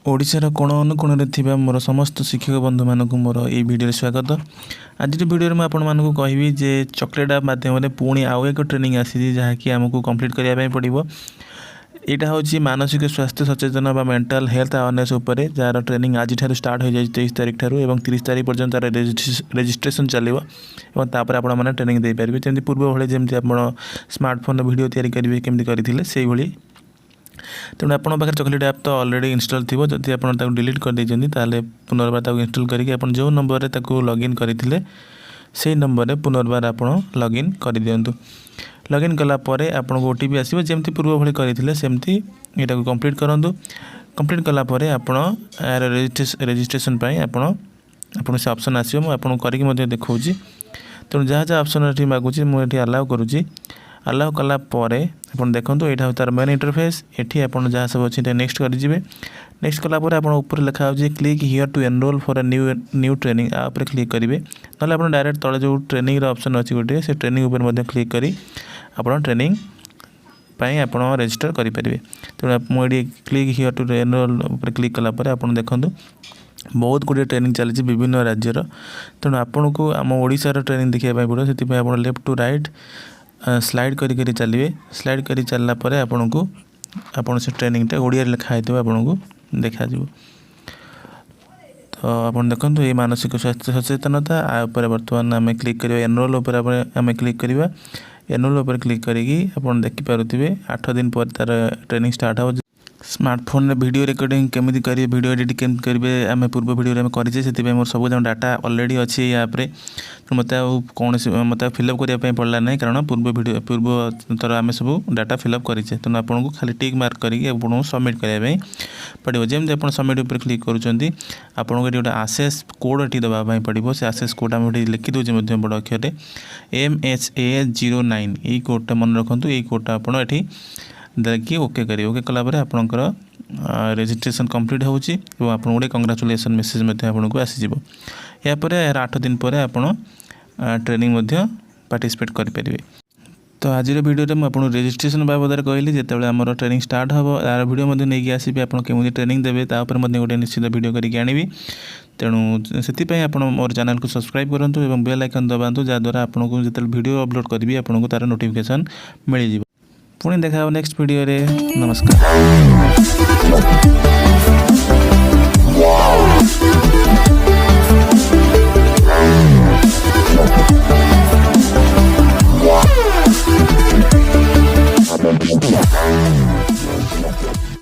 ओडिशार कोण अनुकोण थिबा मोर समस्त शिक्षक बंधु मानक मोर ये वीडियो स्वागत। आज वीडियो में आपण मानक कहबी जे चॉकलेट ऐप माध्यम पुणी आउ एक ट्रेनिंग आसी जहाँकि आमको कंप्लीट करने पड़ो। यहाँ हूँ मानसिक स्वास्थ्य सचेतन बा मेंटल हेल्थ अवेयरनेस उपर जार ट्रेनिंग आज स्टार्ट हो जाए 23 तारीख ठारू एवं 30 तारीख पर्यंत तार रजिस्ट्रेशन चलो और तापर आपण मैंने ट्रेनिंग दे पारे जमी पूर्व भाई जमी आप स्मार्टफोन वीडियो तैयारी करेंगे केमती करते से भाई। तेणु आपन पाखे चॉकलेट ऐप तो ऑलरेडी इंस्टॉल थी जदि आप डिलीट कर देते ताले पुनर्बार इंस्टॉल करके आप जो नंबर में लॉगिन करते से नंबर में पुनर्बार आप लॉगिन कर दिंतु। लॉगिन कलापर आपको ओटीपी आसो जमी पूर्व भाई करते सेमती यहाँ कंप्लीट करूँ। कंप्लीट कलापर आप रजिस्ट्रेशन आपन से ऑप्शन आसो मुझे करके देखा। तेणु जहाँ जहाँ ऑप्शन ये मागुची मुझे अलाउ करुँची। अलाउ कलापर आप देखो यहाँ तार मेन इंटरफेस ये आप जहाँ सब अच्छे नेक्स्ट करेंगे। नेक्स्ट कलापर आप ऊपर लिखा हो click here to enroll for a new training आप क्लिक करेंगे ना आप डायरेक्ट तले जो ट्रेनिंग ऑप्शन अच्छी गोटे से ट्रेनिंग उपर क्लिक करी आप ट्रेनिंग आप रजिस्टर करेंगे। तेणु मुझे क्लिक हियर टू एनरोल उपर क्लिक कलापर आप देखो बहुत गुड़े ट्रेनिंग चली विभिन्न राज्यर। तेणु आपन को आम ओडिशार ट्रेनिंग देखा पड़ो से आप लेफ्ट टू राइट स्लाइड करी चलिए। स्लाइड करी चलला परे आपन को आपन से ट्रेनिंगटा ओडिया लिखाई आपन को देखा। तो आपन देखो ये मानसिक स्वास्थ्य सचेतनता आपर बर्तमान आम क्लिक करिया एनरोल उपर आम क्लिक करिया। एनरोल उपर क्लिक करिकी आपन देखि पारुथिबे 8 दिन पर तार ट्रेनिंग स्टार्ट हो। स्मार्टफोन में वीडियो रिकॉर्डिंग केमी करेंगे वीडियो एडिट केमी करेंगे आम पूर्व वीडियो में करें से मोर सब डाटा ऑलरेडी अच्छी याप्रे मत कौन मत फिलअप करने पड़ला ना कारण पूर्व थर आम सब डाटा फिलअप करें। तेणु आपको खाली टिक मार्क करके सबमिट करने पड़ो। जमी आप सबमिट उपर क्लिक करुँच आपको ये गोटे आसेस कोड ये देवाई पड़ो। से आसेस कोड आम लिखी दूचे बड़ अक्षर MHA09 ये कोडटा मन रखु। ये कोडटा आप देखिए ओके करेंगे। ओके कलापर आपंकर रजिस्ट्रेशन कंप्लीट होची और आप गोटे कंग्राचुलेसन मेसेज आपको आसीज। यापर 8 दिन पर आप ट्रेनिंग पार्टिसिपेट करेंगे। तो आज वीडियो में आपको रजिस्ट्रेशन बाबद कहली जिते आम ट्रेनिंग स्टार्ट हम यार वीडियो नहीं आसबि आप केमी ट्रेनिंग देवे गोटे निश्चित वीडियो करके आनी। तेणु से आप मोर चैनल को सब्सक्राइब करूँ और बेल आइकन दबातु जहाँद्वारा आपको जो वीडियो अपलोड करी आपको तार नोटिफिकेशन मिल जाए। पुणी देखा नेक्स्ट वीडियो रे। नमस्कार।